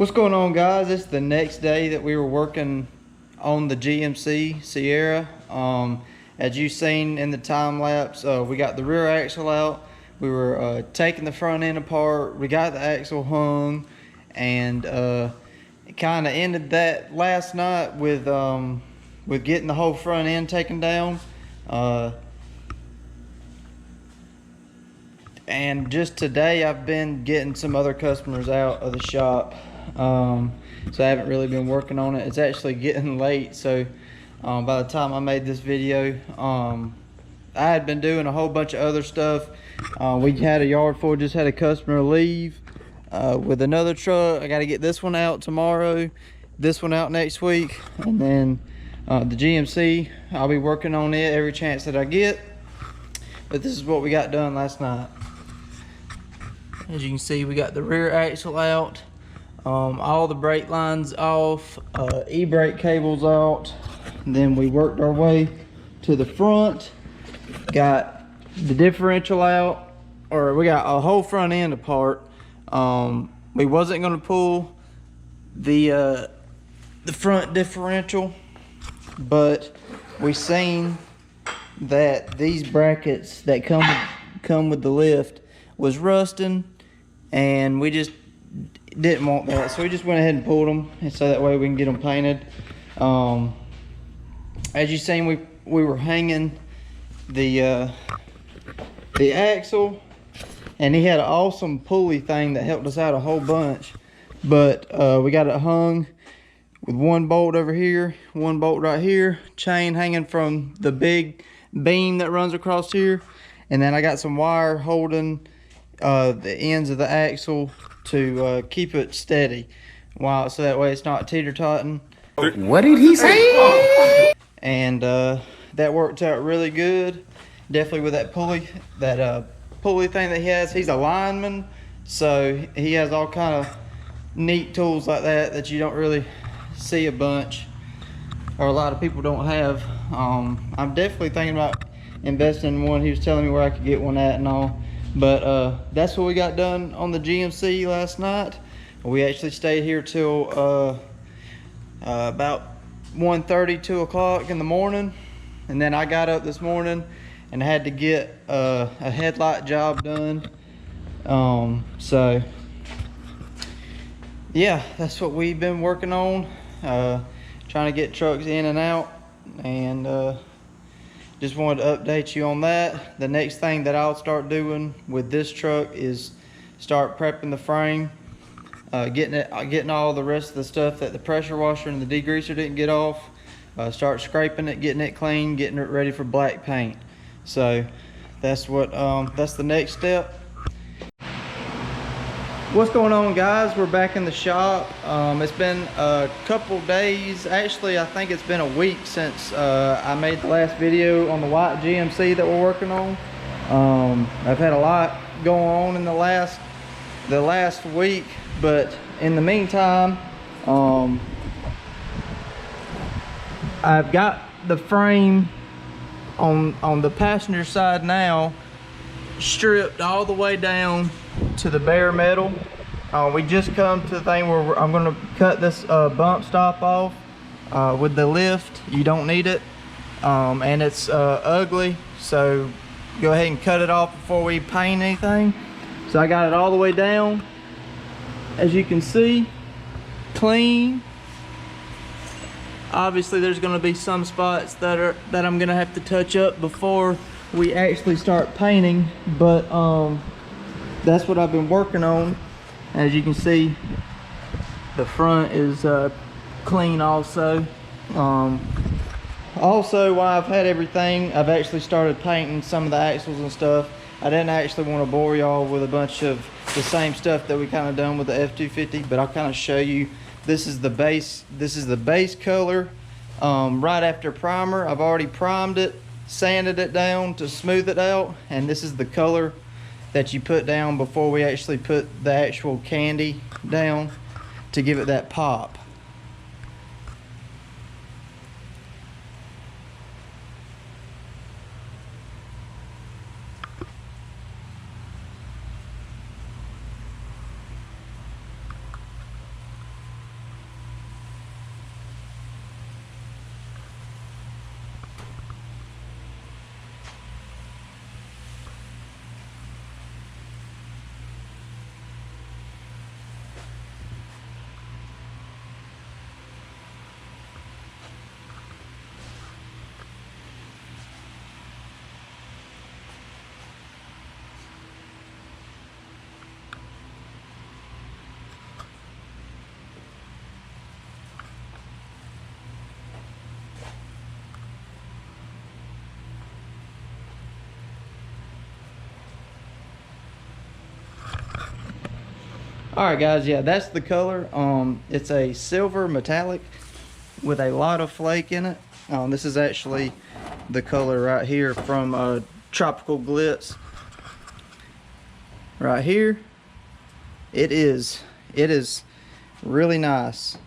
What's going on, guys? It's the next day that we were working on the GMC Sierra. As you've seen in the time lapse, we got the rear axle out. We were taking the front end apart. We got the axle hung, and it kind of ended that last night with getting the whole front end taken down. And just today I've been getting some other customers out of the shop, so I haven't really been working on it. It's actually getting late, so by the time I made this video, I had been doing a whole bunch of other stuff. We had a yard full, just had a customer leave with another truck. I got to get this one out tomorrow, this one out next week, and then the GMC, I'll be working on it every chance that I get. But this is what we got done last night. As you can see, we got the rear axle out, all the brake lines off, e-brake cables out. And then we worked our way to the front, got the differential out, or we got a whole front end apart. We wasn't gonna pull the front differential, but we seen that these brackets that come with the lift was rusting, and we just didn't want that, so we just went ahead and pulled them, and so that way we can get them painted. As you seen, we were hanging the axle, and he had an awesome pulley thing that helped us out a whole bunch, but we got it hung with one bolt over here, one bolt right here, chain hanging from the big beam that runs across here, and then I got some wire holding the ends of the axle to keep it steady, so that way it's not teeter-totting. What did he say? And that worked out really good. Definitely with that pulley thing that he has. He's a lineman, so he has all kind of neat tools like that you don't really see a bunch, or a lot of people don't have. I'm definitely thinking about investing in one. He was telling me where I could get one at and all, but that's what we got done on the GMC last night. We actually stayed here till about 1:30, 2 o'clock in the morning, and then I got up this morning and had to get a headlight job done. So yeah, that's what we've been working on, trying to get trucks in and out, and just wanted to update you on that. The next thing that I'll start doing with this truck is start prepping the frame, getting all the rest of the stuff that the pressure washer and the degreaser didn't get off, start scraping it, getting it clean, getting it ready for black paint. So that's the next step. What's going on, guys? We're back in the shop. It's been a couple days, actually I think it's been a week since I made the last video on the white GMC that we're working on. I've had a lot going on in the last week, but in the meantime, I've got the frame on the passenger side now stripped all the way down to the bare metal. We just come to the thing where I'm going to cut this bump stop off with the lift. You don't need it, and it's ugly, so go ahead and cut it off before we paint anything. So I got it all the way down, as you can see, clean. Obviously there's going to be some spots that I'm going to have to touch up before we actually start painting, but that's what I've been working on. As you can see, the front is clean also. Also, while I've had everything, I've actually started painting some of the axles and stuff. I didn't actually want to bore y'all with a bunch of the same stuff that we kind of done with the F250, but I'll kind of show you. This is the base color. Right after primer, I've already primed it, sanded it down to smooth it out, and this is the color that you put down before we actually put the actual candy down to give it that pop. All right, guys. Yeah, that's the color. It's a silver metallic with a lot of flake in it. This is actually the color right here from Tropical Glitz. Right here, it is really nice.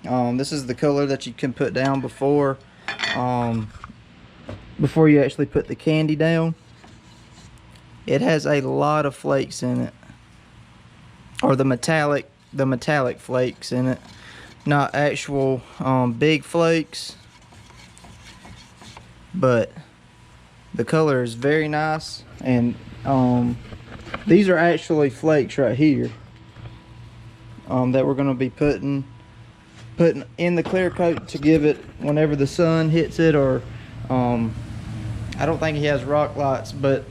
This is the color that you can put down before you actually put the candy down. It has a lot of flakes in it, or the metallic flakes in it, not actual big flakes, but the color is very nice. And these are actually flakes right here that we're going to be putting in the clear coat to give it whenever the sun hits it, or I don't think he has rock lights, but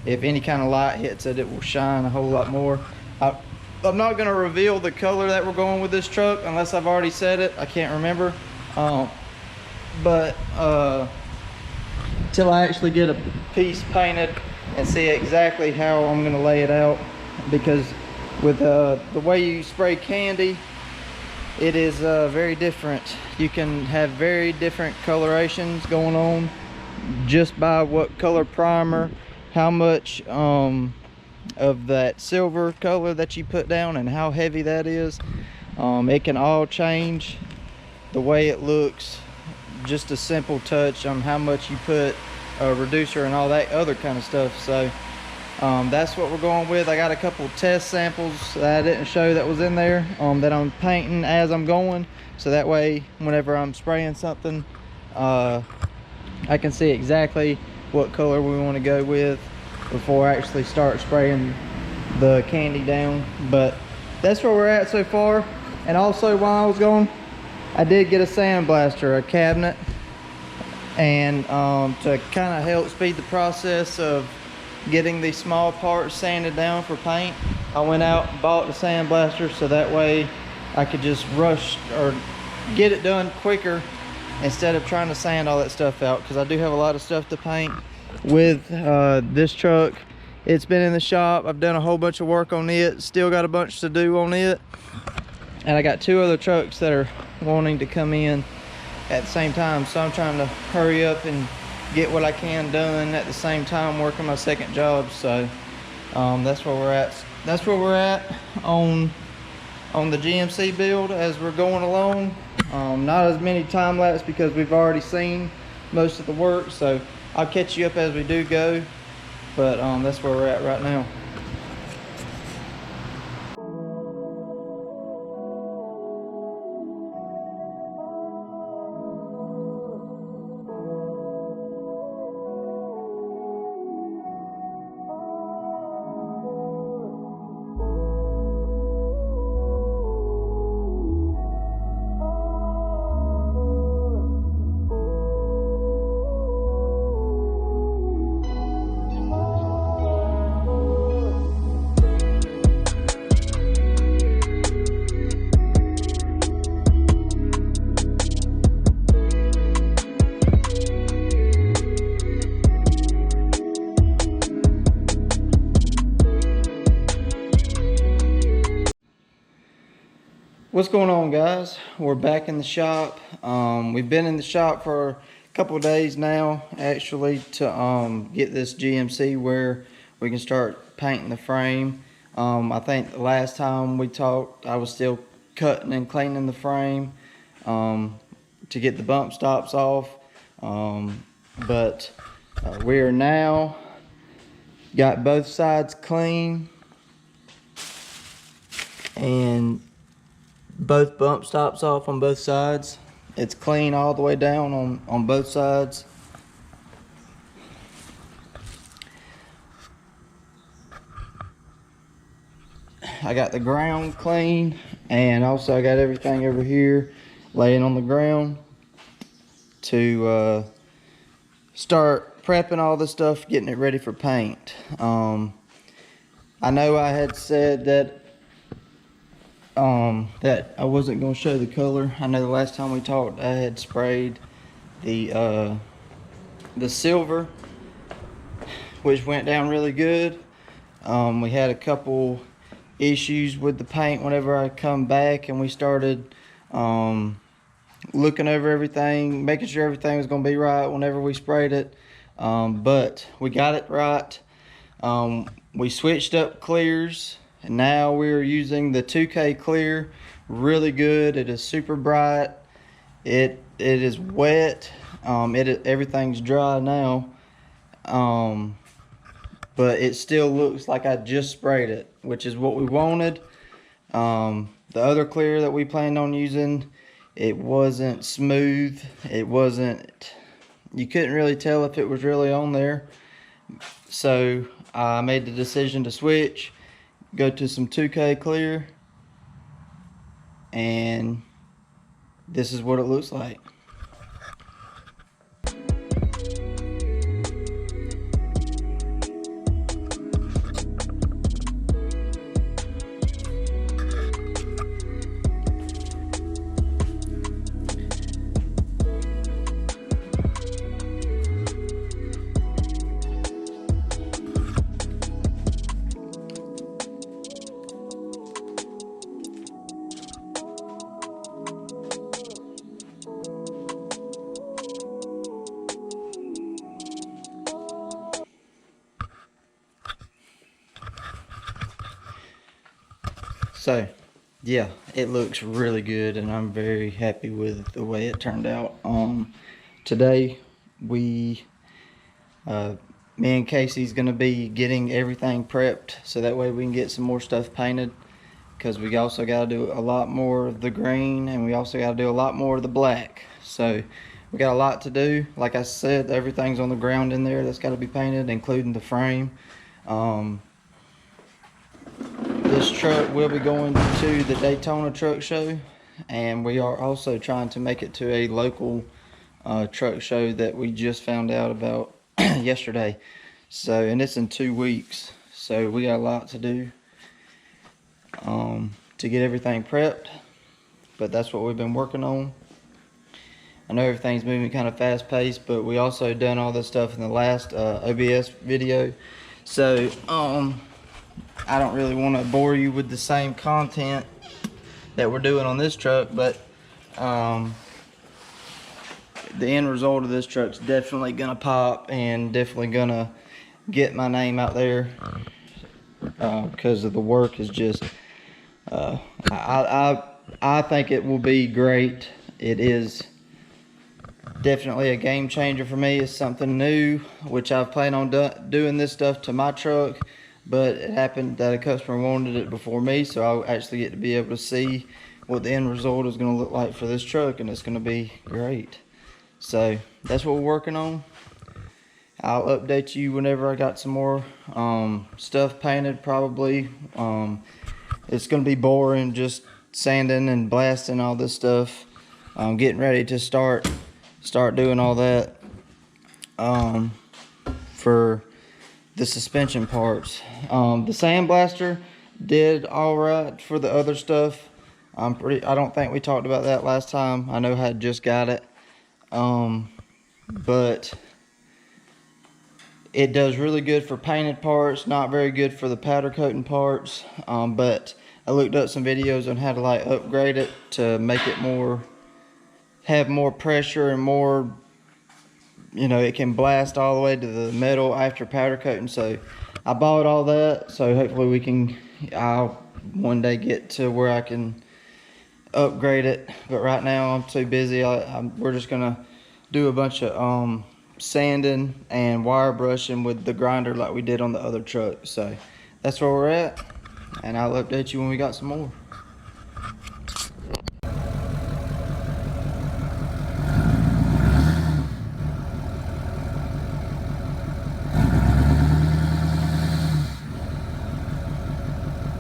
if any kind of light hits it, it will shine a whole lot more. I'm not going to reveal the color that we're going with this truck unless I've already said it. I can't remember. But till I actually get a piece painted and see exactly how I'm going to lay it out, because with the way you spray candy, it is very different. You can have very different colorations going on just by what color primer, how much of that silver color that you put down, and how heavy that is. It can all change the way it looks. Just a simple touch on how much you put a reducer and all that other kind of stuff. So that's what we're going with. I got a couple test samples that I didn't show that was in there that I'm painting as I'm going, so that way whenever I'm spraying something, I can see exactly what color we want to go with before I actually start spraying the candy down. But that's where we're at so far. And also, while I was gone, I did get a sandblaster, a cabinet, and to kind of help speed the process of getting these small parts sanded down for paint, I went out and bought the sandblaster, so that way I could just rush or get it done quicker instead of trying to sand all that stuff out, because I do have a lot of stuff to paint with this truck. It's been in the shop. I've done a whole bunch of work on it, still got a bunch to do on it, and I got 2 other trucks that are wanting to come in at the same time, so I'm trying to hurry up and get what I can done at the same time working my second job. So that's where we're at on the GMC build as we're going along. Not as many time lapse because we've already seen most of the work, so I'll catch you up as we do go, but that's where we're at right now. What's going on, guys? We're back in the shop. We've been in the shop for a couple of days now, actually, to get this GMC where we can start painting the frame. I think the last time we talked, I was still cutting and cleaning the frame to get the bump stops off, but we are now got both sides clean and both bump stops off on both sides. It's clean all the way down on both sides. I got the ground clean, and also I got everything over here laying on the ground to start prepping all the stuff, getting it ready for paint. I know I had said that that I wasn't going to show the color. I know the last time we talked I had sprayed the silver, which went down really good. We had a couple issues with the paint whenever I come back, and we started looking over everything, making sure everything was going to be right whenever we sprayed it. But we got it right. We switched up clears, and now we're using the 2K clear. Really good. It is super bright. It is wet. Everything's dry now. But it still looks like I just sprayed it, which is what we wanted. The other clear that we planned on using, it wasn't smooth. You couldn't really tell if it was really on there. So I made the decision to switch, go to some 2K clear, and this is what it looks like. So yeah, it looks really good, and I'm very happy with the way it turned out. Today me and Casey's gonna be getting everything prepped so that way we can get some more stuff painted, because we also got to do a lot more of the green, and we also got to do a lot more of the black. So we got a lot to do. Like I said, everything's on the ground in there that's got to be painted, including the frame. This truck will be going to the Daytona truck show, and we are also trying to make it to a local truck show that we just found out about yesterday. So, and it's in 2 weeks, so we got a lot to do to get everything prepped, but that's what we've been working on. I know everything's moving kind of fast paced, but we also done all this stuff in the last OBS video, so I don't really want to bore you with the same content that we're doing on this truck, but the end result of this truck's definitely gonna pop and definitely gonna get my name out there, because of the work is just I think it will be great. It is definitely a game changer for me. It's something new, which I've planned on doing this stuff to my truck, but it happened that a customer wanted it before me, so I'll actually get to be able to see what the end result is going to look like for this truck, and it's going to be great. So that's what we're working on. I'll update you whenever I got some more stuff painted. Probably it's going to be boring, just sanding and blasting all this stuff. Getting ready to start doing all that for the suspension parts. The sandblaster did all right for the other stuff. I don't think we talked about that last time. I know I had just got it, but it does really good for painted parts, not very good for the powder coating parts. But I looked up some videos on how to like upgrade it to make it have more pressure and more, it can blast all the way to the metal after powder coating. So I bought all that, so hopefully I'll one day get to where I can upgrade it, but right now I'm too busy. We're just gonna do a bunch of sanding and wire brushing with the grinder like we did on the other truck. So that's where we're at, and I'll update you when we got some more.